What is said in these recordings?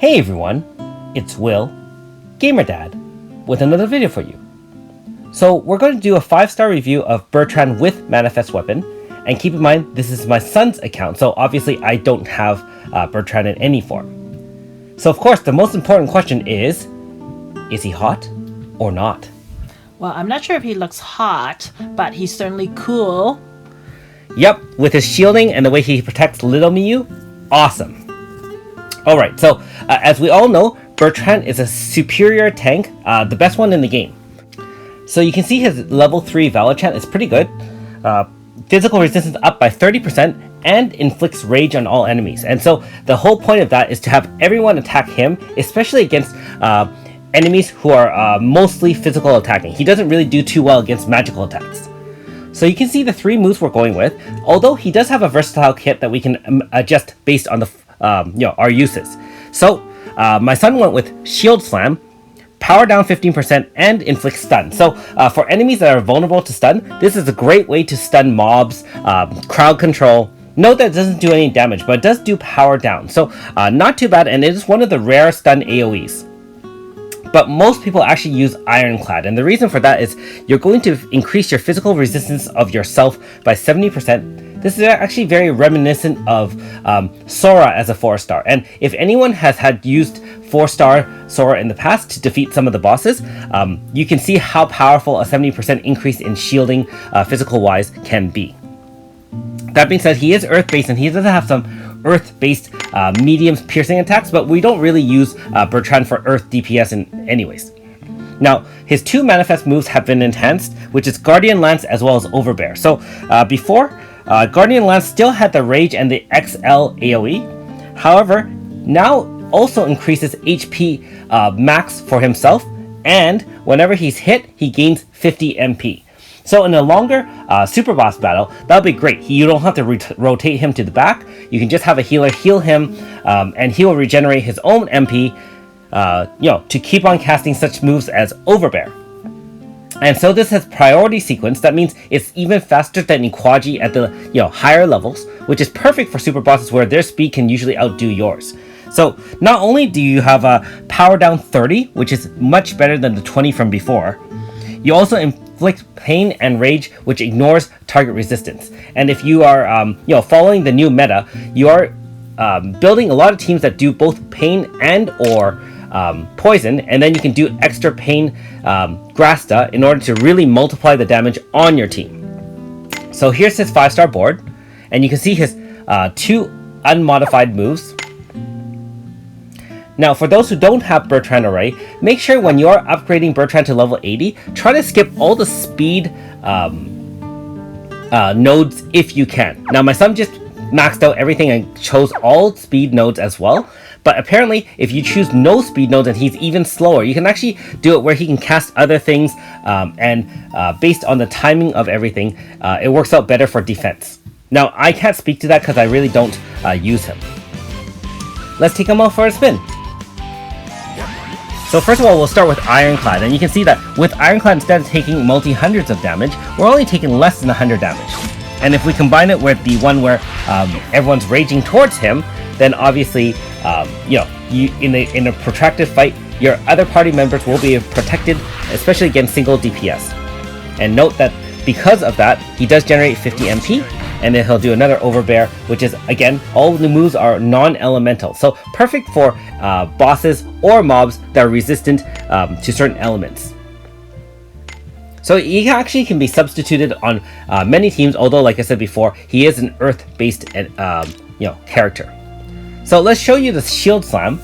Hey everyone, it's Will, GamerDad, with another video for you. So we're going to do a 5-star review of Bertrand with Manifest Weapon, and keep in mind this is my son's account, so obviously I don't have Bertrand in any form. So of course the most important question is he hot or not? Well, I'm not sure if he looks hot, but he's certainly cool. Yep, with his shielding and the way he protects Little Miyu, awesome. Alright, so as we all know, Bertrand is a superior tank, the best one in the game. So you can see his level 3 Valor Chant is pretty good. Physical resistance up by 30% and inflicts rage on all enemies. And so the whole point of that is to have everyone attack him, especially against enemies who are mostly physical attacking. He doesn't really do too well against magical attacks. So you can see the 3 moves we're going with, although he does have a versatile kit that we can adjust based on the our uses. So my son went with Shield Slam, power down 15%, and inflict stun. So for enemies that are vulnerable to stun, this is a great way to stun mobs, crowd control. Note that it doesn't do any damage, but it does do power down. So not too bad, and it is one of the rare stun AoEs. But most people actually use Ironclad, and the reason for that is you're going to increase your physical resistance of yourself by 70%. This is actually very reminiscent of Sora as a 4-star, and if anyone has had used 4-star Sora in the past to defeat some of the bosses, you can see how powerful a 70% increase in shielding physical-wise can be. That being said, he is Earth-based, and he does have some Earth-based medium piercing attacks, but we don't really use Bertrand for Earth DPS in anyways. Now, his 2 manifest moves have been enhanced, which is Guardian Lance as well as Overbear. So before, Guardian Lance still had the Rage and the XL AoE. However, now also increases HP max for himself, and whenever he's hit, he gains 50 MP. So in a longer super boss battle, that'll be great. You don't have to rotate him to the back. You can just have a healer heal him, and he will regenerate his own MP, to keep on casting such moves as Overbear. And so this has priority sequence. That means it's even faster than Iquaji at the higher levels, which is perfect for super bosses where their speed can usually outdo yours. So not only do you have a power down 30, which is much better than the 20 from before, you also inflict pain and rage, which ignores target resistance. And if you are following the new meta, you are building a lot of teams that do both pain and or poison, and then you can do extra pain Grasta in order to really multiply the damage on your team. So here's his 5-star board, and you can see his 2 unmodified moves. Now, for those who don't have Bertrand already, make sure when you're upgrading Bertrand to level 80, try to skip all the speed nodes if you can. Now, my son just maxed out everything and chose all speed nodes as well. But apparently, if you choose no speed nodes and he's even slower, you can actually do it where he can cast other things, and based on the timing of everything, it works out better for defense. Now, I can't speak to that because I really don't use him. Let's take him out for a spin. So first of all, we'll start with Ironclad, and you can see that with Ironclad, instead of taking multi-hundreds of damage, we're only taking less than 100 damage. And if we combine it with the one where everyone's raging towards him, then obviously, in a protracted fight, your other party members will be protected, especially against single DPS. And note that because of that, he does generate 50 MP, and then he'll do another Overbear, which is, again, all the moves are non-elemental. So perfect for bosses or mobs that are resistant to certain elements. So he actually can be substituted on many teams, although, like I said before, he is an Earth-based character. So let's show you the Shield Slam.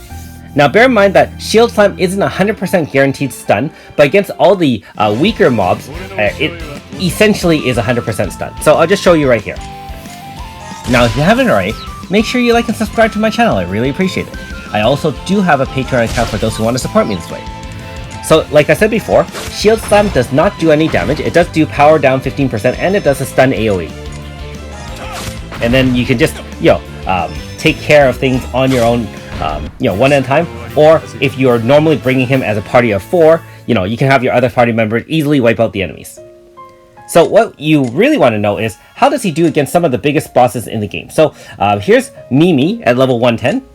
Now bear in mind that Shield Slam isn't 100% guaranteed stun, but against all the weaker mobs, it essentially is 100% stun. So I'll just show you right here. Now if you haven't already, make sure you like and subscribe to my channel, I really appreciate it. I also do have a Patreon account for those who want to support me this way. So like I said before, Shield Slam does not do any damage, it does do power down 15%, and it does a stun AoE. And then you can just, take care of things on your own, one at a time. Or if you're normally bringing him as a party of 4, you can have your other party members easily wipe out the enemies. So what you really want to know is, how does he do against some of the biggest bosses in the game? So here's Mimi at level 110.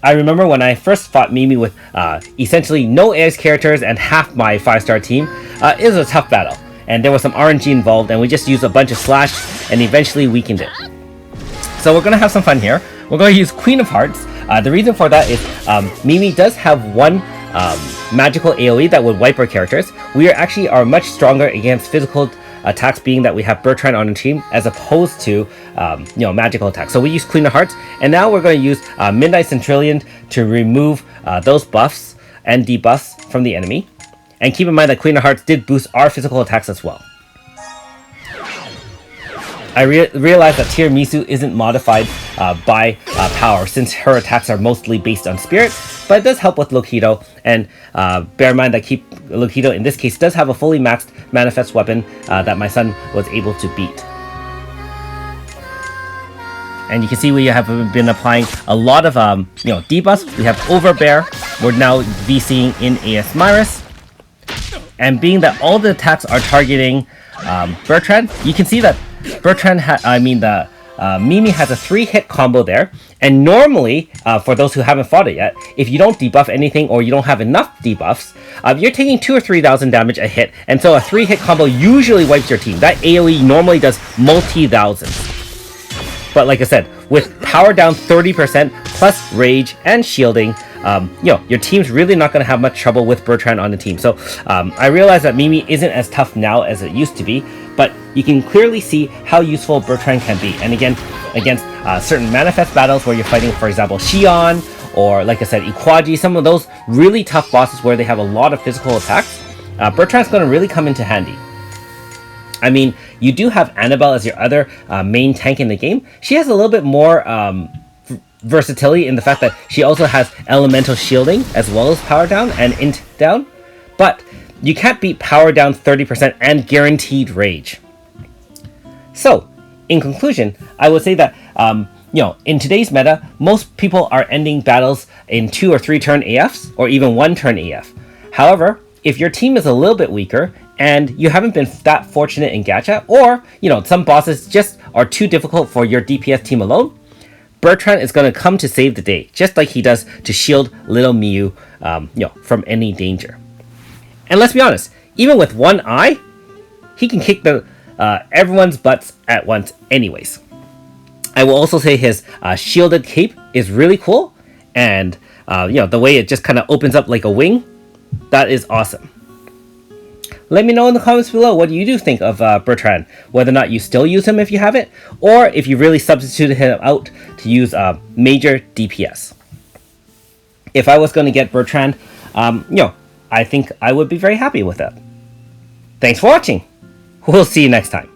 I remember when I first fought Mimi with essentially no AS characters and half my 5-star team, it was a tough battle. And there was some RNG involved, and we just used a bunch of slash and eventually weakened it. So we're going to have some fun here. We're going to use Queen of Hearts. The reason for that is Mimi does have one magical AoE that would wipe our characters. We are much stronger against physical attacks, being that we have Bertrand on the team as opposed to magical attacks. So we use Queen of Hearts, and now we're going to use Midnight Centurion to remove those buffs and debuffs from the enemy. And keep in mind that Queen of Hearts did boost our physical attacks as well. I realize that Tiramisu isn't modified by power, since her attacks are mostly based on spirit, but it does help with Lokido, and bear in mind that Lokido in this case does have a fully maxed manifest weapon that my son was able to beat. And you can see we have been applying a lot of debuffs. We have Overbear, we're now VCing in AS Myris, and being that all the attacks are targeting Bertrand, you can see that Mimi has a 3-hit combo there, and normally, for those who haven't fought it yet, if you don't debuff anything or you don't have enough debuffs, you're taking 2,000 or 3,000 damage a hit, and so a 3-hit combo usually wipes your team. That AoE normally does multi-thousands. But like I said, with power down 30% plus rage and shielding, your team's really not going to have much trouble with Bertrand on the team. So I realize that Mimi isn't as tough now as it used to be, but you can clearly see how useful Bertrand can be. And again, against certain manifest battles where you're fighting, for example, Xion, or like I said, Ikwaji, some of those really tough bosses where they have a lot of physical attacks, Bertrand's going to really come into handy. I mean, you do have Annabelle as your other main tank in the game. She has a little bit more versatility in the fact that she also has elemental shielding as well as power down and int down, but you can't beat power down 30% and guaranteed rage. So, in conclusion, I would say that in today's meta, most people are ending battles in 2 or 3 turn AFs or even 1 turn AF. However, if your team is a little bit weaker and you haven't been that fortunate in gacha, or some bosses just are too difficult for your DPS team alone, Bertrand is going to come to save the day, just like he does to shield little Miyu from any danger. And let's be honest, even with one eye, he can kick everyone's butts at once anyways. I will also say his shielded cape is really cool, and the way it just kind of opens up like a wing, that is awesome. Let me know in the comments below what you do think of Bertrand, whether or not you still use him if you have it, or if you really substituted him out to use major DPS. If I was going to get Bertrand, I think I would be very happy with that. Thanks for watching. We'll see you next time.